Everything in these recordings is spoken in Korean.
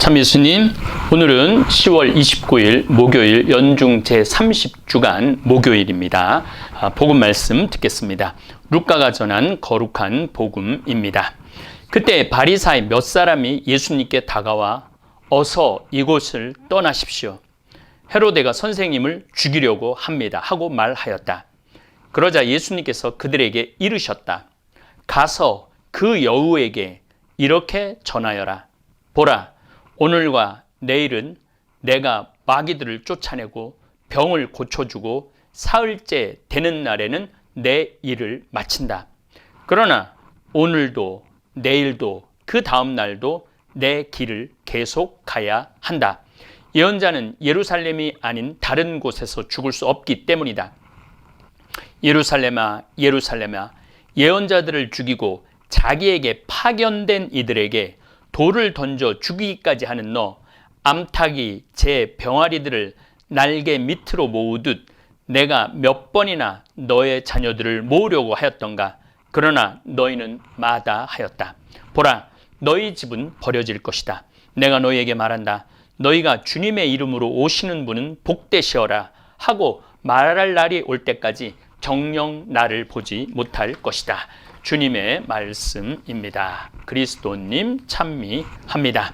참 예수님, 오늘은 10월 29일 목요일 연중 제30주간 목요일입니다. 복음 말씀 듣겠습니다. 루카가 전한 거룩한 복음입니다. 그때 바리사의 몇 사람이 예수님께 다가와 어서 이곳을 떠나십시오. 헤로데가 선생님을 죽이려고 합니다. 하고 말하였다. 그러자 예수님께서 그들에게 이르셨다. 가서 그 여우에게 이렇게 전하여라. 보라, 오늘과 내일은 내가 마귀들을 쫓아내고 병을 고쳐주고 사흘째 되는 날에는 내 일을 마친다. 그러나 오늘도 내일도 그 다음 날도 내 길을 계속 가야 한다. 예언자는 예루살렘이 아닌 다른 곳에서 죽을 수 없기 때문이다. 예루살렘아, 예루살렘아, 예언자들을 죽이고 자기에게 파견된 이들에게 돌을 던져 죽이기까지 하는 너, 암탉이 제 병아리들을 날개 밑으로 모으듯 내가 몇 번이나 너의 자녀들을 모으려고 하였던가. 그러나 너희는 마다하였다. 보라, 너희 집은 버려질 것이다. 내가 너희에게 말한다. 너희가 주님의 이름으로 오시는 분은 복되시어라 하고 말할 날이 올 때까지 정녕 나를 보지 못할 것이다. 주님의 말씀입니다. 그리스도님 찬미합니다.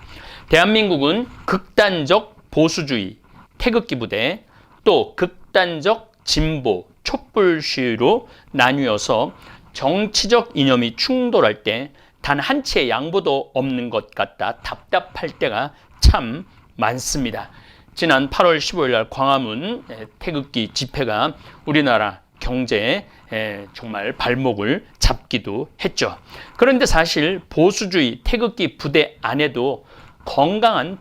대한민국은 극단적 보수주의, 태극기 부대, 또 극단적 진보, 촛불시위로 나뉘어서 정치적 이념이 충돌할 때 단 한 치의 양보도 없는 것 같다 답답할 때가 참 많습니다. 지난 8월 15일 날 광화문 태극기 집회가 우리나라 경제에 정말 발목을 잡기도 했죠. 그런데 사실 보수주의 태극기 부대 안에도 건강한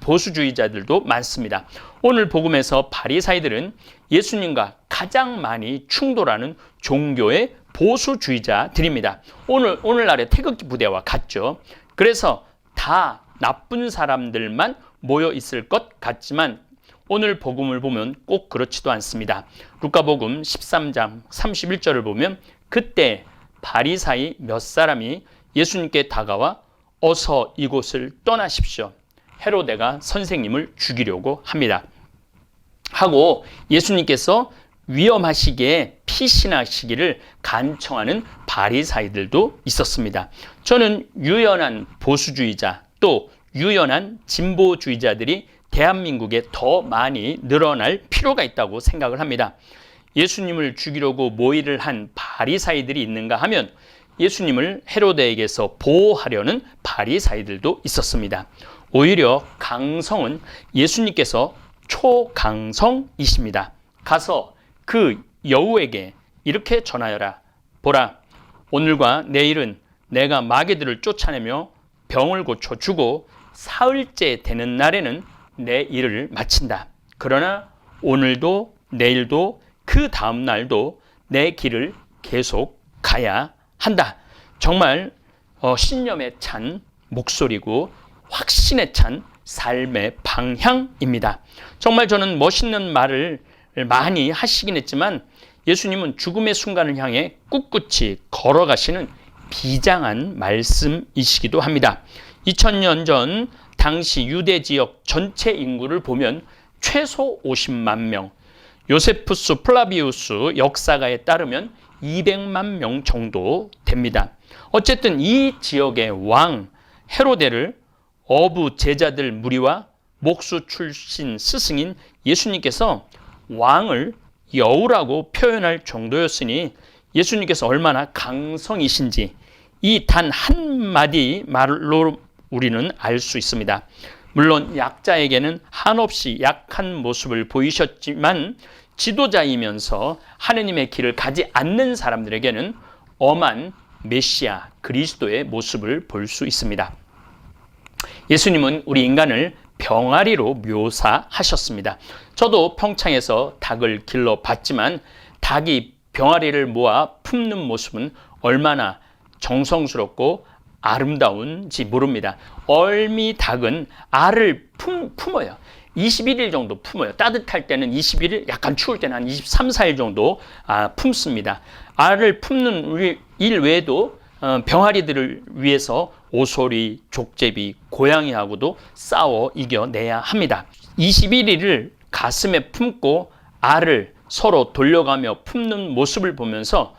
보수주의자들도 많습니다. 오늘 복음에서 바리사이들은 예수님과 가장 많이 충돌하는 종교의 보수주의자들입니다. 오늘날의 태극기 부대와 같죠. 그래서 다 나쁜 사람들만 모여 있을 것 같지만 오늘 복음을 보면 꼭 그렇지도 않습니다. 루카복음 13장 31절을 보면 그때 바리사이 몇 사람이 예수님께 다가와 어서 이곳을 떠나십시오. 헤로데가 선생님을 죽이려고 합니다. 하고 예수님께서 위험하시기에 피신하시기를 간청하는 바리사이들도 있었습니다. 저는 유연한 보수주의자 또 유연한 진보주의자들이 대한민국에 더 많이 늘어날 필요가 있다고 생각을 합니다. 예수님을 죽이려고 모의를 한 바리사이들이 있는가 하면 예수님을 헤로데에게서 보호하려는 바리사이들도 있었습니다. 오히려 강성은 예수님께서 초강성이십니다. 가서 그 여우에게 이렇게 전하여라. 보라, 오늘과 내일은 내가 마귀들을 쫓아내며 병을 고쳐주고 사흘째 되는 날에는 내 일을 마친다. 그러나 오늘도 내일도 그 다음 날도 내 길을 계속 가야 한다. 정말 신념에 찬 목소리고 확신에 찬 삶의 방향입니다. 정말 저는 멋있는 말을 많이 하시긴 했지만 예수님은 죽음의 순간을 향해 꿋꿋이 걸어가시는 비장한 말씀이시기도 합니다. 2000년 전 당시 유대 지역 전체 인구를 보면 최소 50만 명, 요세푸스 플라비우스 역사가에 따르면 200만 명 정도 됩니다. 어쨌든 이 지역의 왕 헤로데를 어부 제자들 무리와 목수 출신 스승인 예수님께서 왕을 여우라고 표현할 정도였으니 예수님께서 얼마나 강성이신지 이 단 한마디 말로 우리는 알 수 있습니다. 물론 약자에게는 한없이 약한 모습을 보이셨지만 지도자이면서 하느님의 길을 가지 않는 사람들에게는 엄한 메시아 그리스도의 모습을 볼 수 있습니다. 예수님은 우리 인간을 병아리로 묘사하셨습니다. 저도 평창에서 닭을 길러봤지만 닭이 병아리를 모아 품는 모습은 얼마나 정성스럽고 아름다운지 모릅니다. 얼미 닭은 알을 품어요. 21일 정도 품어요. 따뜻할 때는 21일, 약간 추울 때는 한 23, 4일 정도 품습니다. 알을 품는 일 외에도 병아리들을 위해서 오소리, 족제비, 고양이하고도 싸워 이겨내야 합니다. 21일을 가슴에 품고 알을 서로 돌려가며 품는 모습을 보면서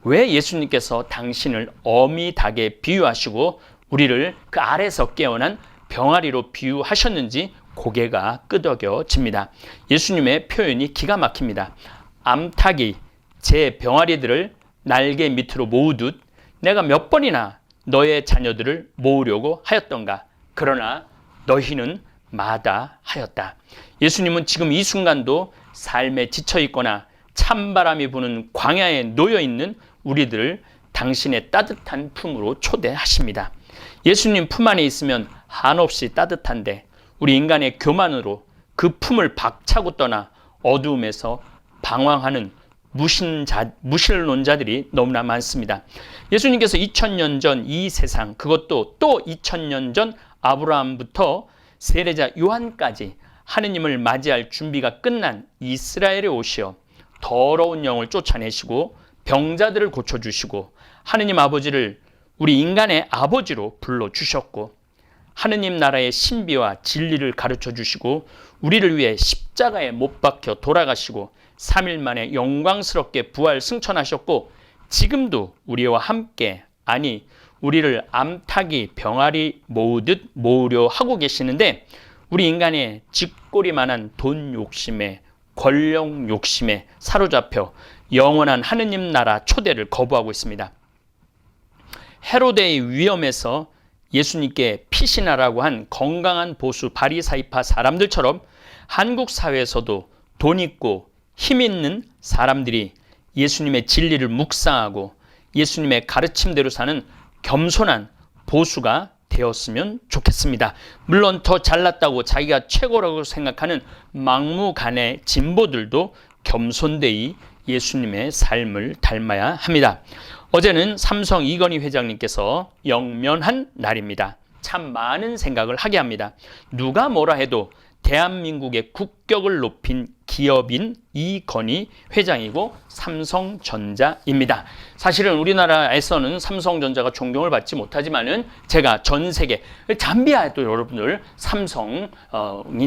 왜 예수님께서 당신을 어미 닭에 비유하시고 우리를 그 알에서 깨어난 병아리로 비유하셨는지 고개가 끄덕여집니다. 예수님의 표현이 기가 막힙니다. 암탉이 제 병아리들을 날개 밑으로 모으듯 내가 몇 번이나 너의 자녀들을 모으려고 하였던가. 그러나 너희는 마다하였다. 예수님은 지금 이 순간도 삶에 지쳐있거나 찬바람이 부는 광야에 놓여있는 우리들을 당신의 따뜻한 품으로 초대하십니다. 예수님 품 안에 있으면 한없이 따뜻한데 우리 인간의 교만으로 그 품을 박차고 떠나 어두움에서 방황하는 무신론자들이 너무나 많습니다. 예수님께서 2000년 전 이 세상, 그것도 또 2000년 전 아브라함부터 세례자 요한까지 하느님을 맞이할 준비가 끝난 이스라엘에 오시어 더러운 영을 쫓아내시고 병자들을 고쳐주시고 하느님 아버지를 우리 인간의 아버지로 불러주셨고 하느님 나라의 신비와 진리를 가르쳐 주시고 우리를 위해 십자가에 못 박혀 돌아가시고 3일 만에 영광스럽게 부활 승천하셨고 지금도 우리와 함께, 아니 우리를 암탉이 병아리 모으듯 모으려 하고 계시는데 우리 인간의 쥐꼬리만한 돈 욕심에, 권력 욕심에 사로잡혀 영원한 하느님 나라 초대를 거부하고 있습니다. 헤로데의 위험에서 예수님께 피신하라고 한 건강한 보수 바리사이파 사람들처럼 한국 사회에서도 돈 있고 힘 있는 사람들이 예수님의 진리를 묵상하고 예수님의 가르침대로 사는 겸손한 보수가 되었으면 좋겠습니다. 물론 더 잘났다고 자기가 최고라고 생각하는 막무가내 진보들도 겸손되이 예수님의 삶을 닮아야 합니다. 어제는 삼성 이건희 회장님께서 영면한 날입니다. 참 많은 생각을 하게 합니다. 누가 뭐라 해도 대한민국의 국격을 높인 기업인 이건희 회장이고 삼성전자입니다. 사실은 우리나라에서는 삼성전자가 존경을 받지 못하지만은 제가 전 세계, 잠비아에도 여러분들 삼성이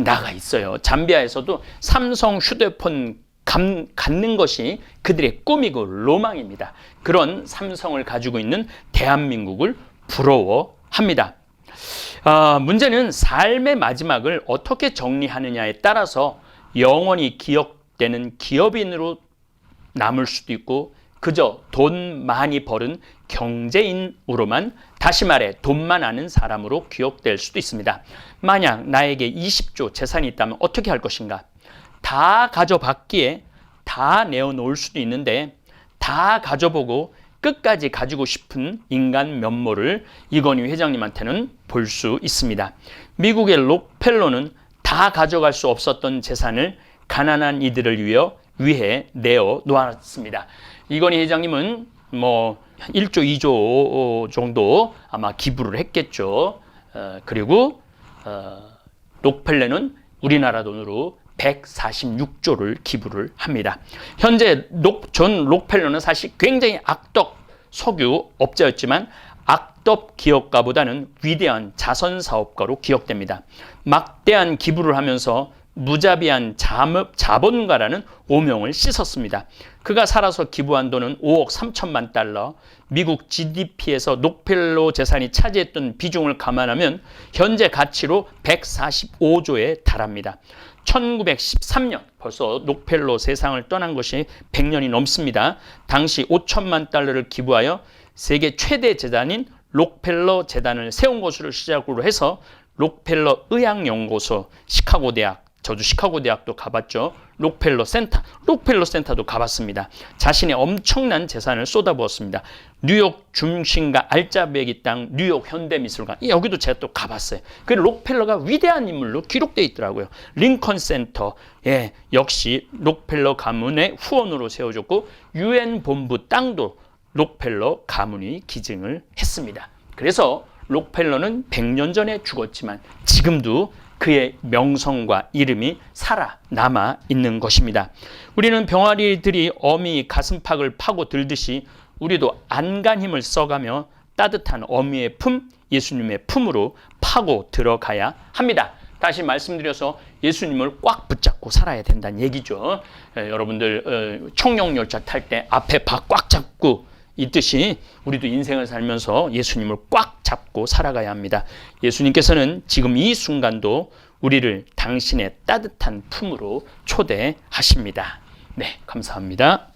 나가 있어요. 잠비아에서도 삼성 휴대폰 갖는 것이 그들의 꿈이고 로망입니다. 그런 삼성을 가지고 있는 대한민국을 부러워합니다. 문제는 삶의 마지막을 어떻게 정리하느냐에 따라서 영원히 기억되는 기업인으로 남을 수도 있고 그저 돈 많이 벌은 경제인으로만, 다시 말해 돈만 아는 사람으로 기억될 수도 있습니다. 만약 나에게 20조 재산이 있다면 어떻게 할 것인가? 다 가져봤기에 다 내어놓을 수도 있는데 다 가져보고 끝까지 가지고 싶은 인간 면모를 이건희 회장님한테는 볼 수 있습니다. 미국의 록펠러는 다 가져갈 수 없었던 재산을 가난한 이들을 위해 내어 놓았습니다. 이건희 회장님은 1조, 2조 정도 아마 기부를 했겠죠. 그리고 록펠러는 우리나라 돈으로 146조를 기부를 합니다. 현재 존 록펠러는 사실 굉장히 악덕 석유 업자였지만 악덕 기업가보다는 위대한 자선사업가로 기억됩니다. 막대한 기부를 하면서 무자비한 자본가라는 오명을 씻었습니다. 그가 살아서 기부한 돈은 5억 3천만 달러, 미국 GDP에서 록펠러 재산이 차지했던 비중을 감안하면 현재 가치로 145조에 달합니다. 1913년, 벌써 록펠러 세상을 떠난 것이 100년이 넘습니다. 당시 5천만 달러를 기부하여 세계 최대 재단인 록펠러 재단을 세운 것으로 시작으로 해서 록펠러 의학연구소, 시카고 대학, 저도 시카고 대학도 가봤죠. 록펠러 센터도 가봤습니다. 자신의 엄청난 재산을 쏟아부었습니다. 뉴욕 중심가 알짜배기 땅 뉴욕 현대미술관, 여기도 제가 또 가봤어요. 그 록펠러가 위대한 인물로 기록되어 있더라고요. 링컨 센터, 역시 록펠러 가문의 후원으로 세워졌고 UN 본부 땅도 록펠러 가문이 기증을 했습니다. 그래서 록펠러는 100년 전에 죽었지만 지금도 그의 명성과 이름이 살아남아 있는 것입니다. 우리는 병아리들이 어미 가슴팍을 파고 들듯이 우리도 안간 힘을 써가며 따뜻한 어미의 품, 예수님의 품으로 파고 들어가야 합니다. 다시 말씀드려서 예수님을 꽉 붙잡고 살아야 된다는 얘기죠. 여러분들 청룡열차 탈 때 앞에 박 꽉 잡고 있듯이 우리도 인생을 살면서 예수님을 꽉 잡고 살아가야 합니다. 예수님께서는 지금 이 순간도 우리를 당신의 따뜻한 품으로 초대하십니다. 네, 감사합니다.